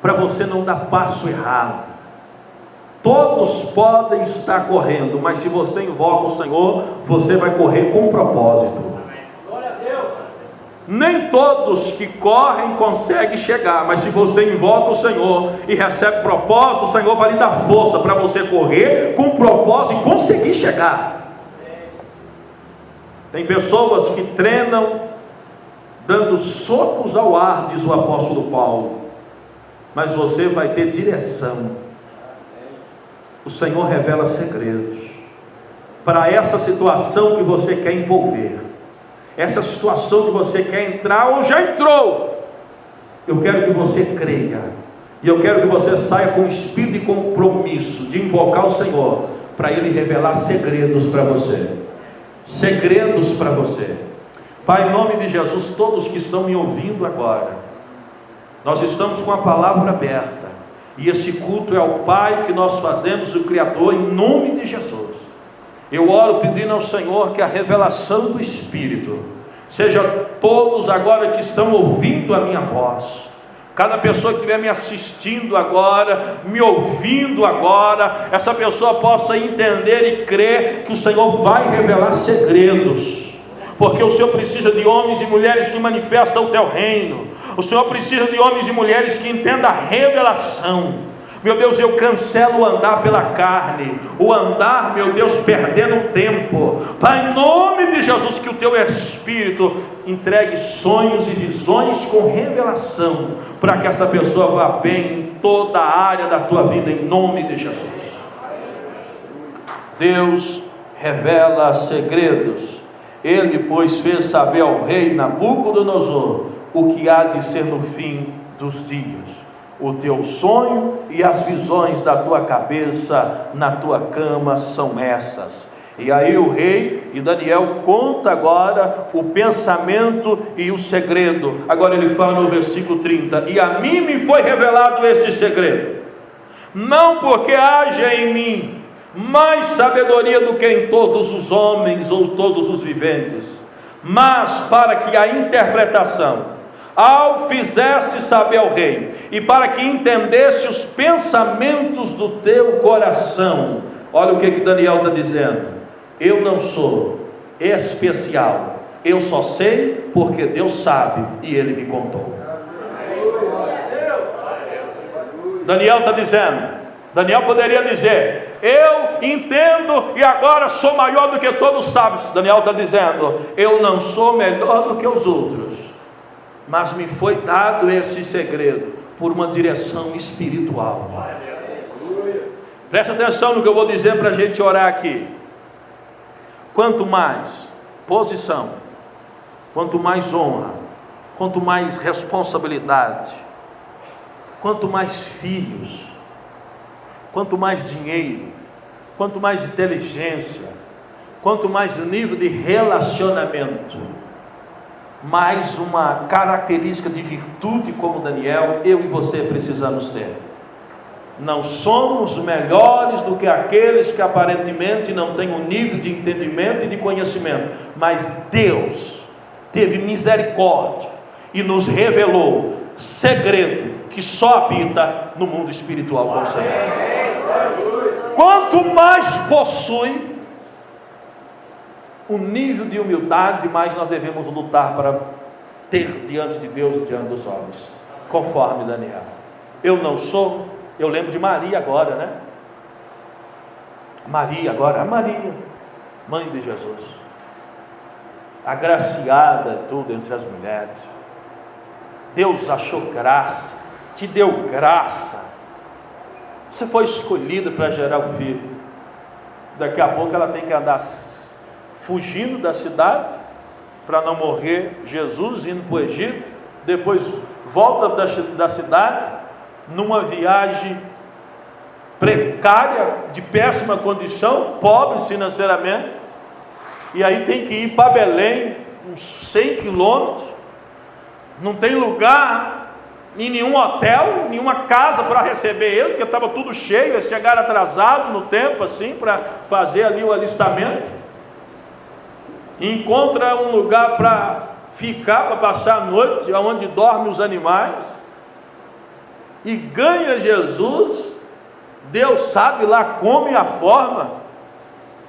para você não dar passo errado. Todos podem estar correndo, mas se você invoca o Senhor, você vai correr com um propósito. Glória a Deus. Nem todos que correm conseguem chegar, mas se você invoca o Senhor e recebe propósito, o Senhor vai lhe dar força para você correr com propósito e conseguir chegar. Tem pessoas que treinam dando socos ao ar, diz o apóstolo Paulo, mas você vai ter direção. O Senhor revela segredos para essa situação que você quer envolver, essa situação que você quer entrar ou já entrou. Eu quero que você creia, e eu quero que você saia com espírito de compromisso de invocar o Senhor, para Ele revelar segredos para você. Segredos para você. Pai, em nome de Jesus, todos que estão me ouvindo agora, nós estamos com a palavra aberta, e esse culto é ao Pai que nós fazemos, o Criador, em nome de Jesus. Eu oro pedindo ao Senhor que a revelação do Espírito seja todos agora que estão ouvindo a minha voz, cada pessoa que estiver me assistindo agora, me ouvindo agora, essa pessoa possa entender e crer que o Senhor vai revelar segredos, porque o Senhor precisa de homens e mulheres que manifestam o teu reino. O Senhor precisa de homens e mulheres que entendam a revelação. Meu Deus, eu cancelo o andar pela carne, o andar, meu Deus, perdendo tempo. Pai, em nome de Jesus, que o teu Espírito entregue sonhos e visões com revelação, para que essa pessoa vá bem em toda a área da tua vida, em nome de Jesus. Deus revela segredos. Ele, pois, fez saber ao rei Nabucodonosor o que há de ser no fim dos dias. O teu sonho e as visões da tua cabeça na tua cama são essas. E aí o rei e Daniel conta agora o pensamento e o segredo. Agora ele fala no versículo 30: e a mim me foi revelado esse segredo, não porque haja em mim mais sabedoria do que em todos os homens ou todos os viventes, mas para que a interpretação ao fizesse saber ao rei, e para que entendesse os pensamentos do teu coração. Olha o que Daniel está dizendo: eu não sou especial, eu só sei porque Deus sabe e Ele me contou. Daniel está dizendo, Daniel poderia dizer: eu entendo e agora sou maior do que todos os sábios. Daniel está dizendo: eu não sou melhor do que os outros, mas me foi dado esse segredo por uma direção espiritual. Presta atenção no que eu vou dizer para a gente orar aqui. Quanto mais posição, quanto mais honra, quanto mais responsabilidade, quanto mais filhos, quanto mais dinheiro, quanto mais inteligência, quanto mais nível de relacionamento, mais uma característica de virtude como Daniel, eu e você precisamos ter. Não somos melhores do que aqueles que aparentemente não têm um nível de entendimento e de conhecimento, mas Deus teve misericórdia e nos revelou segredo que só habita no mundo espiritual com o Senhor. Quanto mais possui o nível de humildade, mais nós devemos lutar para ter diante de Deus e diante dos homens, conforme Daniel. Eu não sou, eu lembro de Maria agora, né? Maria agora, a Maria, mãe de Jesus, agraciada tudo entre as mulheres. Deus achou graça, te deu graça. Você foi escolhida para gerar o filho. Daqui a pouco ela tem que andar fugindo da cidade para não morrer. Jesus indo para o Egito, depois volta da cidade numa viagem precária, de péssima condição, pobre financeiramente, e aí tem que ir para Belém, uns 100 quilômetros, não tem lugar em nenhum hotel, nenhuma casa para receber eles, porque estava tudo cheio. Eles chegaram atrasados no tempo, assim, para fazer ali o alistamento. Encontra um lugar para ficar, para passar a noite, onde dormem os animais, e ganha Jesus. Deus sabe lá como e a forma.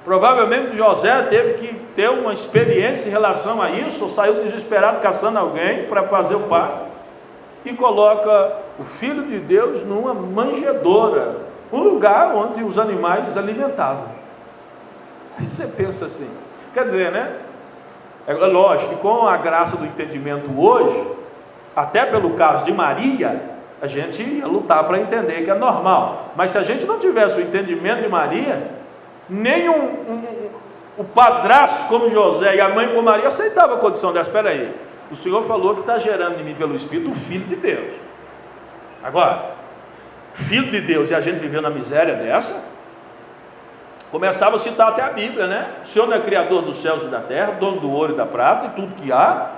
Provavelmente José teve que ter uma experiência em relação a isso, ou saiu desesperado caçando alguém para fazer o parto, e coloca o Filho de Deus numa manjedoura, um lugar onde os animais alimentavam. Aí você pensa assim, quer dizer, né? É lógico que com a graça do entendimento hoje, até pelo caso de Maria, a gente ia lutar para entender que é normal. Mas se a gente não tivesse o entendimento de Maria, nem o padrasto como José e a mãe como Maria aceitava a condição dessa. Espera aí, o Senhor falou que está gerando em mim pelo Espírito o Filho de Deus. Agora, Filho de Deus, e a gente viveu na miséria dessa, começava a citar até a Bíblia, né? O Senhor não é criador dos céus e da terra, dono do ouro e da prata e tudo que há.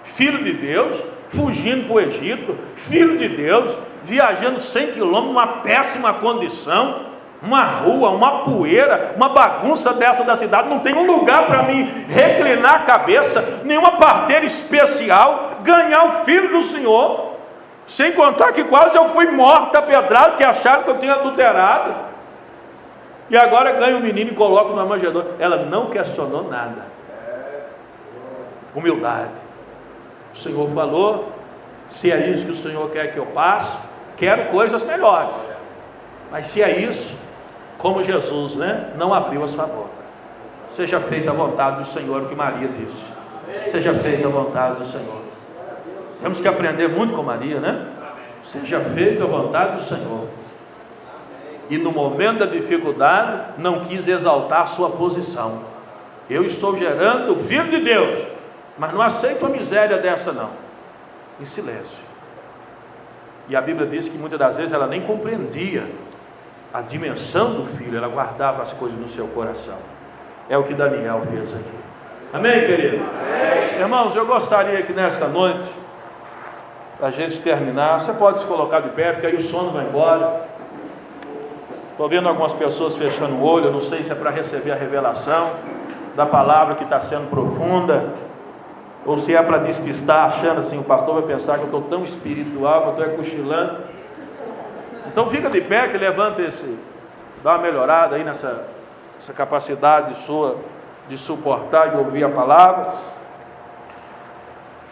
Filho de Deus, fugindo para o Egito. Filho de Deus, viajando 100 quilômetros, numa péssima condição, uma rua, uma poeira, uma bagunça dessa da cidade, não tem um lugar para mim reclinar a cabeça, nenhuma parteira especial, ganhar o Filho do Senhor, sem contar que quase eu fui morta, pedrada, que acharam que eu tinha adulterado, e agora ganha o menino e coloca numa manjedoura. Ela não questionou nada. Humildade. O Senhor falou, se é isso que o Senhor quer que eu passe, quero coisas melhores, mas se é isso, como Jesus, né, não abriu a sua boca. Seja feita a vontade do Senhor, o que Maria disse. Seja feita a vontade do Senhor. Temos que aprender muito com Maria, né? Seja feita a vontade do Senhor. E no momento da dificuldade, não quis exaltar a sua posição. Eu estou gerando o Filho de Deus, mas não aceito a miséria dessa não. Em silêncio. E a Bíblia diz que muitas das vezes ela nem compreendia a dimensão do filho, ela guardava as coisas no seu coração. É o que Daniel fez aqui. Amém, querido? Amém. Irmãos, eu gostaria que nesta noite, a gente terminar, você pode se colocar de pé, porque aí o sono vai embora. Estou vendo algumas pessoas fechando o olho, eu não sei se é para receber a revelação da palavra que está sendo profunda, ou se é para despistar, achando assim, o pastor vai pensar que eu estou tão espiritual, que eu estou cochilando. Então fica de pé, que levanta dá uma melhorada aí nessa capacidade sua de suportar e ouvir a palavra.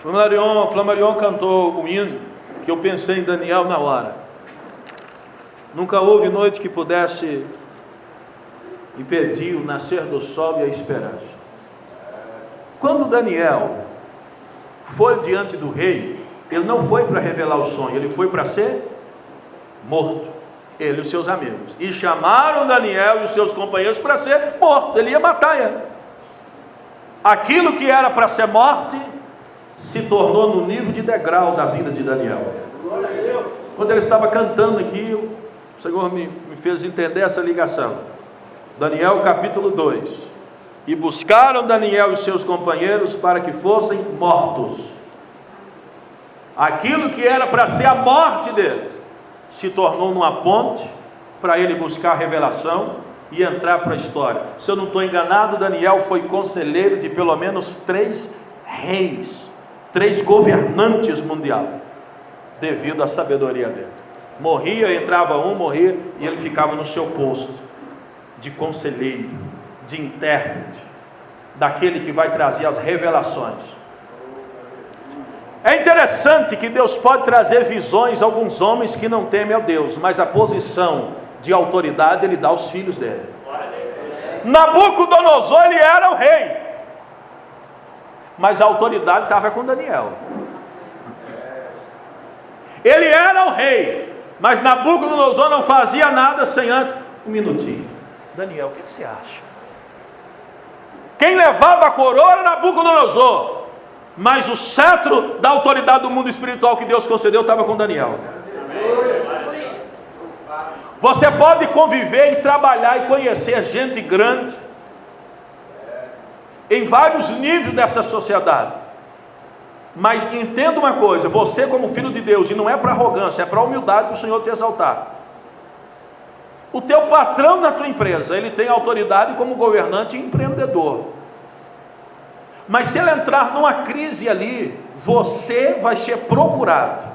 Flamarion cantou o hino que eu pensei em Daniel na hora. Nunca houve noite que pudesse impedir o nascer do sol e a esperança. Quando Daniel foi diante do rei, ele não foi para revelar o sonho, ele foi para ser morto, ele e os seus amigos, e chamaram Daniel e os seus companheiros para ser morto, ele ia matar ele. Aquilo que era para ser morte, se tornou no nível de degrau da vida de Daniel. Quando ele estava cantando aqui, o Senhor me fez entender essa ligação. Daniel capítulo 2, e buscaram Daniel e seus companheiros para que fossem mortos. Aquilo que era para ser a morte dele, se tornou numa ponte para ele buscar a revelação e entrar para a história. Se eu não estou enganado, Daniel foi conselheiro de pelo menos 3 reis, 3 governantes mundiais, devido à sabedoria dele. Morria, entrava um, morria, e ele ficava no seu posto de conselheiro, de intérprete, daquele que vai trazer as revelações. É interessante que Deus pode trazer visões a alguns homens que não temem a Deus, mas a posição de autoridade Ele dá aos filhos dele. Nabucodonosor, ele era o rei, mas a autoridade estava com Daniel. Ele era o rei, mas Nabucodonosor não fazia nada sem antes. Um minutinho. Daniel, o que você acha? Quem levava a coroa era Nabucodonosor, mas o cetro da autoridade do mundo espiritual que Deus concedeu estava com Daniel. Você pode conviver e trabalhar e conhecer gente grande em vários níveis dessa sociedade, mas entenda uma coisa: você como filho de Deus, e não é para arrogância, é para humildade, para o Senhor te exaltar. O teu patrão na tua empresa, ele tem autoridade como governante e empreendedor, mas se ele entrar numa crise ali, você vai ser procurado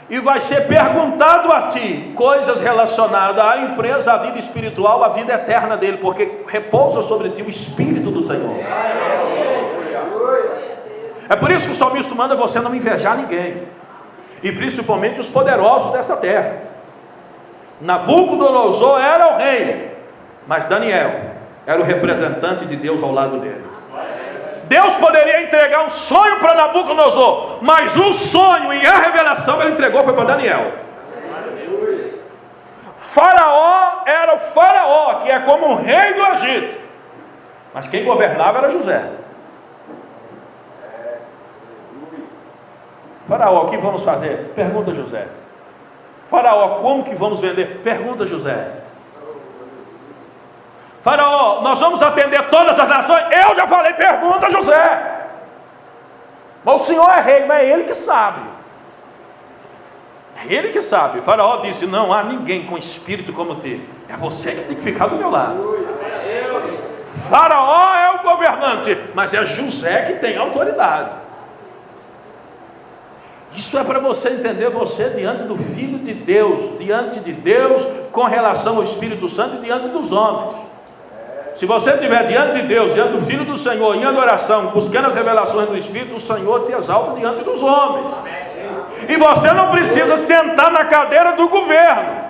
e vai ser perguntado a ti coisas relacionadas à empresa, à vida espiritual, à vida eterna dele, porque repousa sobre ti o Espírito do Senhor. É por isso que o salmista manda você não invejar ninguém, e principalmente os poderosos desta terra. Nabucodonosor era o rei, mas Daniel era o representante de Deus ao lado dele. Deus poderia entregar um sonho para Nabucodonosor, mas o sonho e a revelação ele entregou foi para Daniel. Faraó era o faraó, que é como um rei do Egito, mas quem governava era José. Faraó, o que vamos fazer? Pergunta José. Faraó, como que vamos vender? Pergunta José. Faraó, nós vamos atender todas as nações? Eu já falei, pergunta José. Mas o Senhor é rei, mas é Ele que sabe. É Ele que sabe. Faraó disse, não há ninguém com espírito como ti. É você que tem que ficar do meu lado. Faraó é o governante, mas é José que tem autoridade. Isso é para você entender você diante do Filho de Deus, diante de Deus, com relação ao Espírito Santo e diante dos homens. Se você estiver diante de Deus, diante do Filho do Senhor, em adoração, buscando as revelações do Espírito, o Senhor te exalta diante dos homens. E você não precisa sentar na cadeira do governo,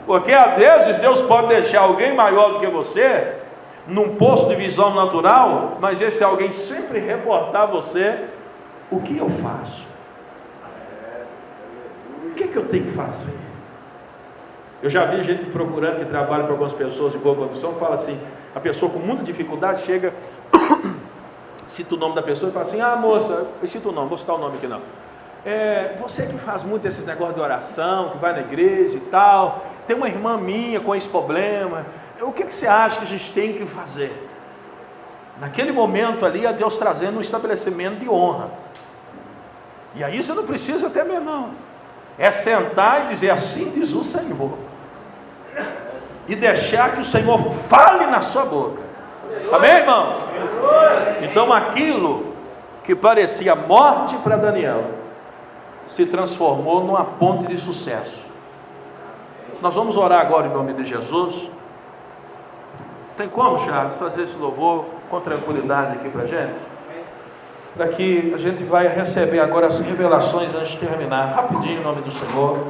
porque às vezes Deus pode deixar alguém maior do que você, num posto de visão natural, mas esse alguém sempre reportar a você: o que eu faço? O que eu tenho que fazer? Eu já vi gente procurando, que trabalha para algumas pessoas de boa condição, fala assim, a pessoa com muita dificuldade chega, cita o nome da pessoa e fala assim, ah moça, eu cito o nome, vou citar o nome aqui não, você que faz muito desses negócios de oração, que vai na igreja e tal, tem uma irmã minha com esse problema, o que você acha que a gente tem que fazer? Naquele momento ali, é Deus trazendo um estabelecimento de honra, e aí você não precisa temer não, é sentar e dizer, assim diz o Senhor, e deixar que o Senhor fale na sua boca. Amém, irmão? Então aquilo que parecia morte para Daniel se transformou numa ponte de sucesso. Nós vamos orar agora em nome de Jesus. Tem como, Charles, fazer esse louvor com tranquilidade aqui para a gente? Para que a gente vai receber agora as revelações antes de terminar. Rapidinho em nome do Senhor.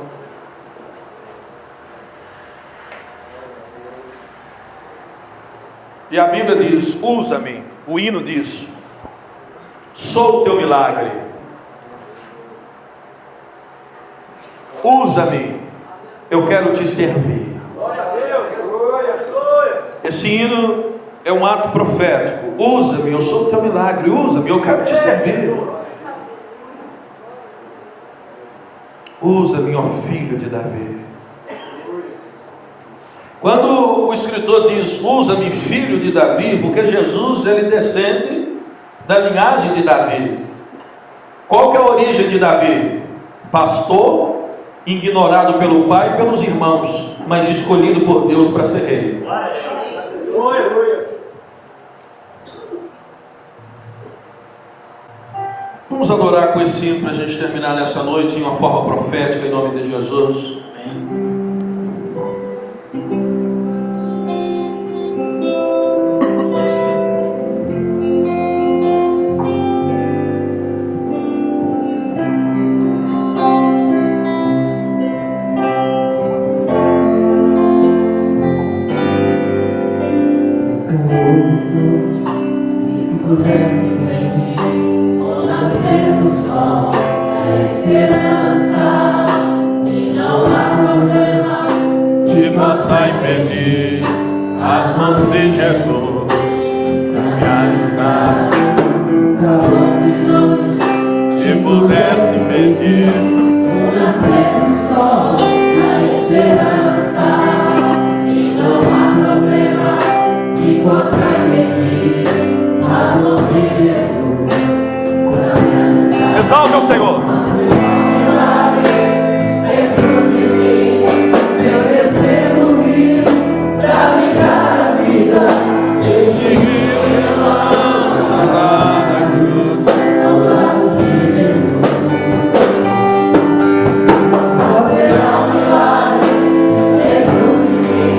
E a Bíblia diz, usa-me, o hino diz, sou o teu milagre, usa-me, eu quero te servir. Esse hino é um ato profético, usa-me, eu sou o teu milagre, usa-me, eu quero te servir. Usa-me, ó filho de Davi. Quando o escritor diz, usa-me filho de Davi, porque Jesus ele descende da linhagem de Davi. Qual que é a origem de Davi? Pastor, ignorado pelo pai e pelos irmãos, mas escolhido por Deus para ser rei. Vamos adorar com esse hino para a gente terminar nessa noite em uma forma profética em nome de Jesus. Amém. Pudesse pedir, ou nascer do sol, a esperança. as mãos de Jesus para me ajudar. Se pudesse pedir o nascer do sol, a esperança, e não há problema que possa impedir as mãos de Jesus para me ajudar. Exalte ao Senhor. Dentro de mim, eu recebo o rio para me dar a vida. Ao lado de Jesus, operar um milagre dentro de mim.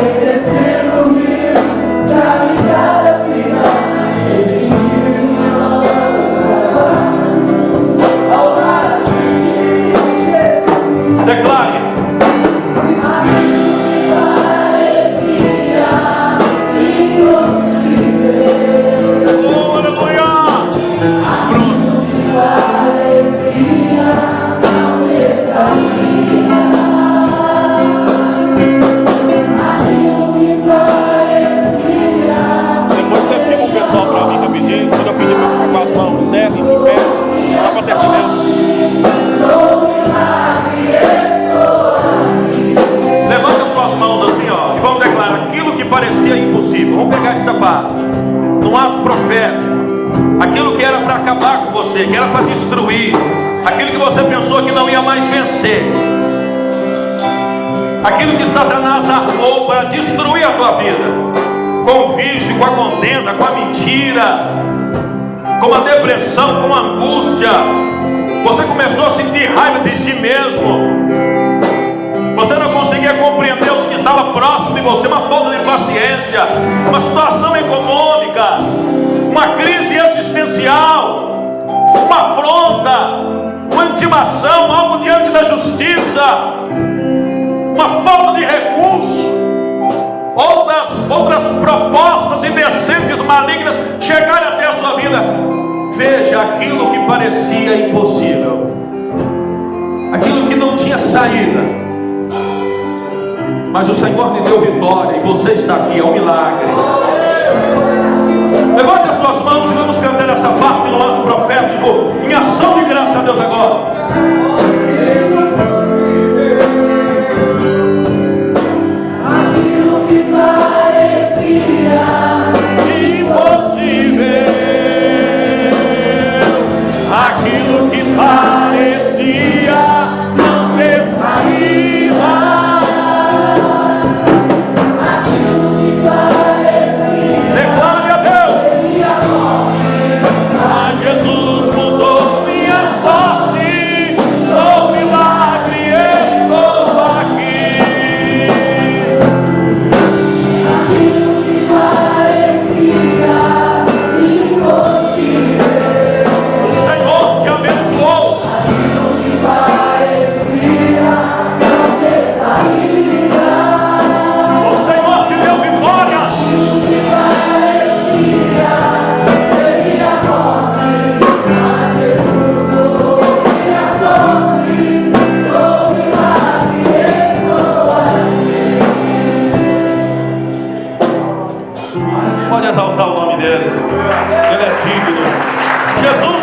Eu recebo o rio para me dar a vida. Ao lado de Jesus. Declare. Depois você fica o pessoal para mim rapidinho. Quando eu pedir para ficar com as mãos certas, de pé, só para terminar. Levanta as suas mãos assim, ó, e vamos declarar aquilo que parecia impossível. Vamos pegar essa parte, num ato profético. Aquilo que era para acabar com você, que era para destruir, aquilo que você pensou que não ia mais vencer, aquilo que Satanás armou para destruir a tua vida, com o vício, com a contenda, com a mentira, com a depressão, com a angústia. Você começou a sentir raiva de si mesmo. Você não conseguia compreender os que estavam próximos de você, uma falta de paciência, uma situação econômica, uma crise existencial, uma afronta, uma intimação, algo diante da justiça, uma falta de recurso, outras propostas indecentes, malignas chegarem até a sua vida. Veja aquilo que parecia impossível, aquilo que não tinha saída, mas o Senhor lhe deu vitória e você está aqui, é um milagre. Levante as suas mãos e vamos cantar essa parte no ato profético, em ação de graça a Deus agora. Aquilo que parecia Impossível, aquilo que parecia não ter saída. Declare a Deus. Mas Jesus mudou minha sorte. Sou milagre, estou aqui. aquilo que parecia impossível. O Senhor te abençoou. Aquilo que parecia não ter saída. O Senhor te deu vitória. Aquilo que parecia seria morte. Mas Jesus mudou minha sorte. Sou milagre, estou aqui. Pode exaltar o nome dele. Ele é digno. Jesus